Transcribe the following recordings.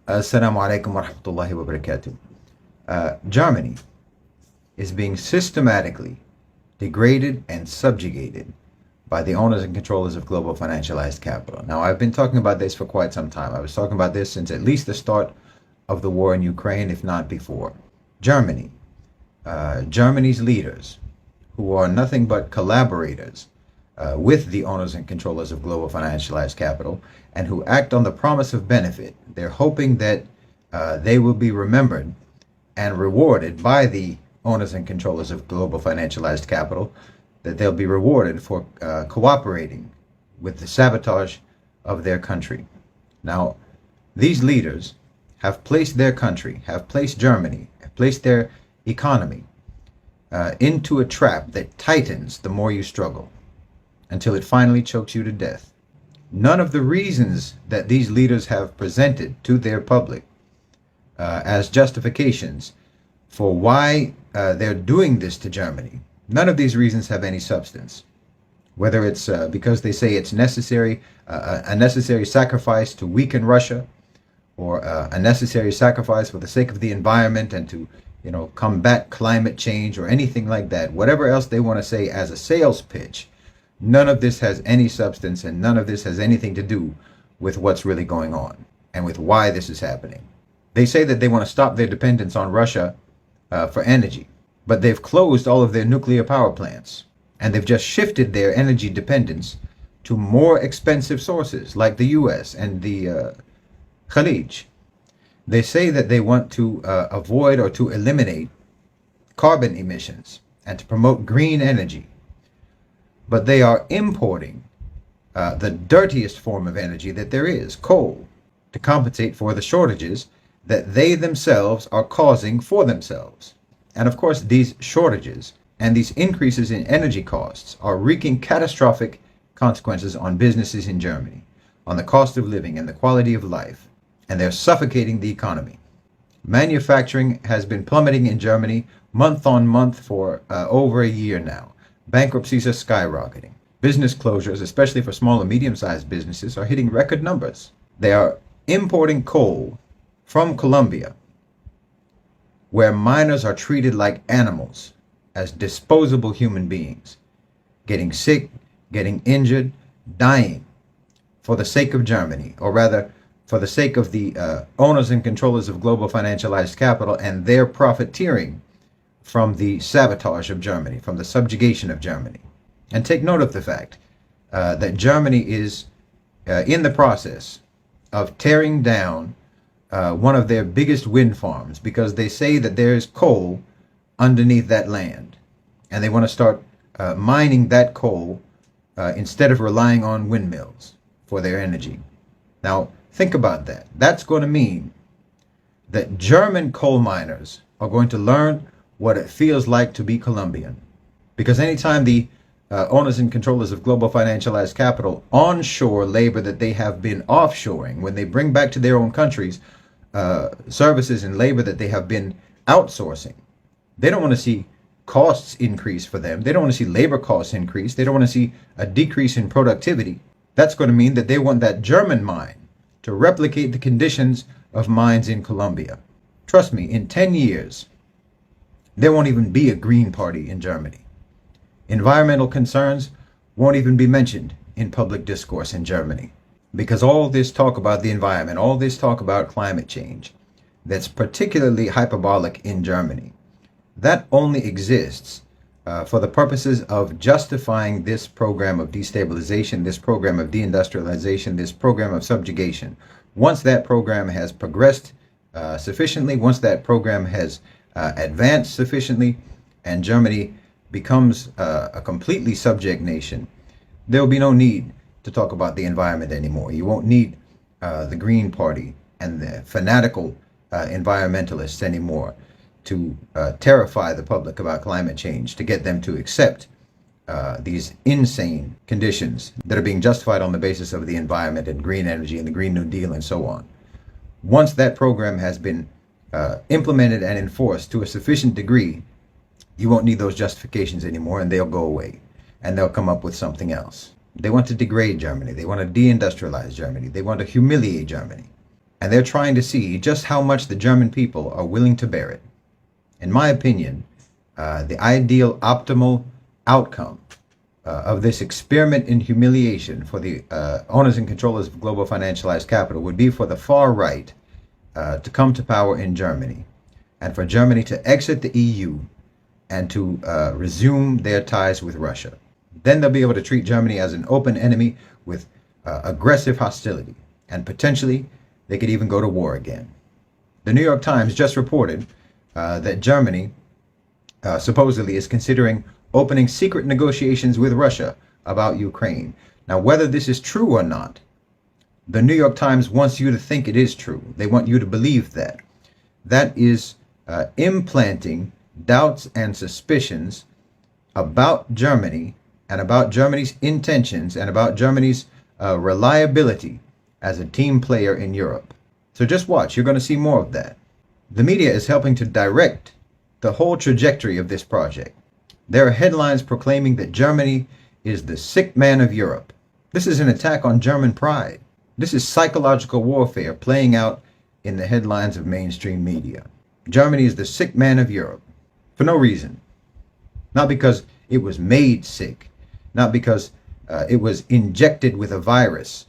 Assalamu alaikum wa rahmatullahi wa barakatuh. Germany is being systematically degraded and subjugated by the owners and controllers of global financialized capital. Now, I've been talking about this for quite some time. I was talking about this since at least the start of the war in Ukraine, if not before. Germany, Germany's leaders, who are nothing but collaborators with the owners and controllers of global financialized capital, and who act on the promise of benefit. They're hoping that they will be remembered and rewarded by the owners and controllers of global financialized capital, that they'll be rewarded for cooperating with the sabotage of their country. Now, these leaders have placed their country, have placed Germany, have placed their economy into a trap that tightens the more you struggle, until it finally chokes you to death. None of the reasons that these leaders have presented to their public as justifications for why they're doing this to Germany, none of these reasons have any substance. Whether it's because they say it's necessary, a necessary sacrifice to weaken Russia, or a necessary sacrifice for the sake of the environment and to, combat climate change, or anything like that. Whatever else they want to say as a sales pitch, none of this has any substance, and none of this has anything to do with what's really going on and with why this is happening. They say that they want to stop their dependence on Russia for energy, but they've closed all of their nuclear power plants, and they've just shifted their energy dependence to more expensive sources like the US and the Khalij. They say that they want to avoid or to eliminate carbon emissions and to promote green energy, but they are importing the dirtiest form of energy that there is, coal, to compensate for the shortages that they themselves are causing for themselves. And of course, these shortages and these increases in energy costs are wreaking catastrophic consequences on businesses in Germany, on the cost of living and the quality of life, and they're suffocating the economy. Manufacturing has been plummeting in Germany month on month for over a year now. Bankruptcies are skyrocketing. Business closures, especially for small and medium-sized businesses, are hitting record numbers. They are importing coal from Colombia, where miners are treated like animals, as disposable human beings, getting sick, getting injured, dying for the sake of Germany, or rather, for the sake of the owners and controllers of global financialized capital and their profiteering from the sabotage of Germany, from the subjugation of Germany. And take note of the fact that Germany is in the process of tearing down one of their biggest wind farms, because they say that there is coal underneath that land, and they want to start mining that coal instead of relying on windmills for their energy. Now, think about that. That's going to mean that German coal miners are going to learn what it feels like to be Colombian. Because anytime the owners and controllers of global financialized capital onshore labor that they have been offshoring, when they bring back to their own countries services and labor that they have been outsourcing, they don't want to see costs increase for them. They don't want to see labor costs increase. They don't want to see a decrease in productivity. That's going to mean that they want that German mine to replicate the conditions of mines in Colombia. Trust me, in 10 years, there won't even be a Green Party in Germany. Environmental concerns won't even be mentioned in public discourse in Germany, because all this talk about the environment, all this talk about climate change, that's particularly hyperbolic in Germany, that only exists for the purposes of justifying this program of destabilization, this program of deindustrialization, this program of subjugation. Once that program has progressed sufficiently, once that program has advanced sufficiently, and Germany becomes a completely subject nation, there will be no need to talk about the environment anymore. You won't need the Green Party and the fanatical environmentalists anymore to terrify the public about climate change, to get them to accept these insane conditions that are being justified on the basis of the environment and green energy and the Green New Deal and so on. Once that program has been implemented and enforced to a sufficient degree, you won't need those justifications anymore, and they'll go away, and they'll come up with something else. They want to degrade Germany. They want to deindustrialize Germany. They want to humiliate Germany. And they're trying to see just how much the German people are willing to bear it. In my opinion, the ideal, optimal outcome of this experiment in humiliation for the owners and controllers of global financialized capital would be for the far right to come to power in Germany, and for Germany to exit the EU and to resume their ties with Russia. Then they'll be able to treat Germany as an open enemy with aggressive hostility, and potentially they could even go to war again. The New York Times just reported that Germany supposedly is considering opening secret negotiations with Russia about Ukraine. Now, whether this is true or not, the New York Times wants you to think it is true. They want you to believe that. That is implanting doubts and suspicions about Germany and about Germany's intentions and about Germany's reliability as a team player in Europe. So just watch. You're going to see more of that. The media is helping to direct the whole trajectory of this project. There are headlines proclaiming that Germany is the sick man of Europe. This is an attack on German pride. This is psychological warfare playing out in the headlines of mainstream media. Germany is the sick man of Europe for no reason. Not because it was made sick, not because it was injected with a virus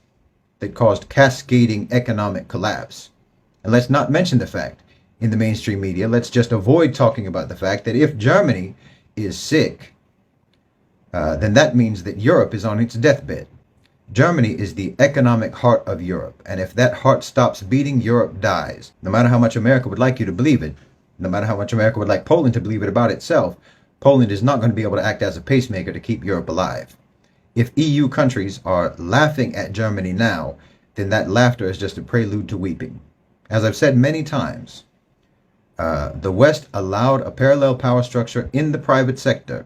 that caused cascading economic collapse. And let's not mention the fact in the mainstream media, let's just avoid talking about the fact that if Germany is sick, then that means that Europe is on its deathbed. Germany is the economic heart of Europe, and if that heart stops beating, Europe dies. No matter how much America would like you to believe it, no matter how much America would like Poland to believe it about itself, Poland is not going to be able to act as a pacemaker to keep Europe alive. If EU countries are laughing at Germany now, then that laughter is just a prelude to weeping. As I've said many times, the West allowed a parallel power structure in the private sector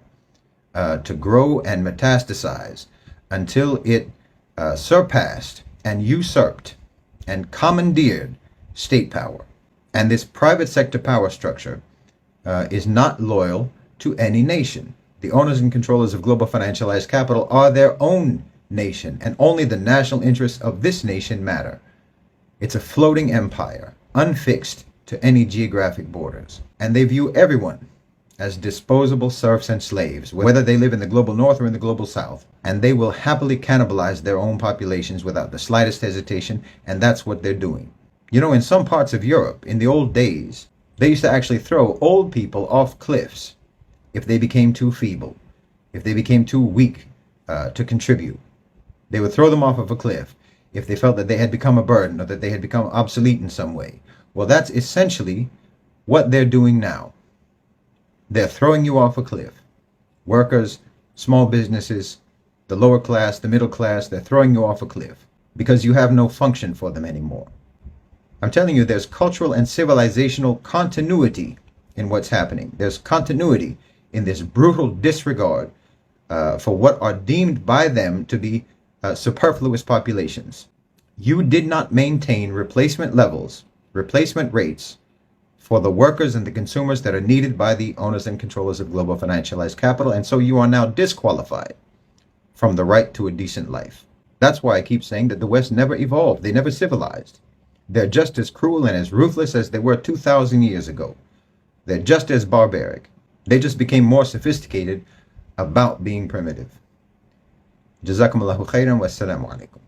to grow and metastasize until it surpassed and usurped and commandeered state power. And this private sector power structure is not loyal to any nation. The owners and controllers of global financialized capital are their own nation, and only the national interests of this nation matter. It's a floating empire, unfixed to any geographic borders. And they view everyone as disposable serfs and slaves, whether they live in the global north or in the global south. And they will happily cannibalize their own populations without the slightest hesitation, and that's what they're doing. You know, in some parts of Europe, in the old days, they used to actually throw old people off cliffs if they became too feeble, if they became too weak to contribute. They would throw them off of a cliff if they felt that they had become a burden or that they had become obsolete in some way. Well, that's essentially what they're doing now. They're throwing you off a cliff. Workers, small businesses, the lower class, the middle class, they're throwing you off a cliff because you have no function for them anymore. I'm telling you, there's cultural and civilizational continuity in what's happening. There's continuity in this brutal disregard for what are deemed by them to be superfluous populations. You did not maintain replacement levels, replacement rates for the workers and the consumers that are needed by the owners and controllers of global financialized capital, and so you are now disqualified from the right to a decent life. That's why I keep saying that the West never evolved. They never civilized. They're just as cruel and as ruthless as they were 2,000 years ago. They're just as barbaric. They just became more sophisticated about being primitive. Jazakumullahu khairan wa assalamu alaikum.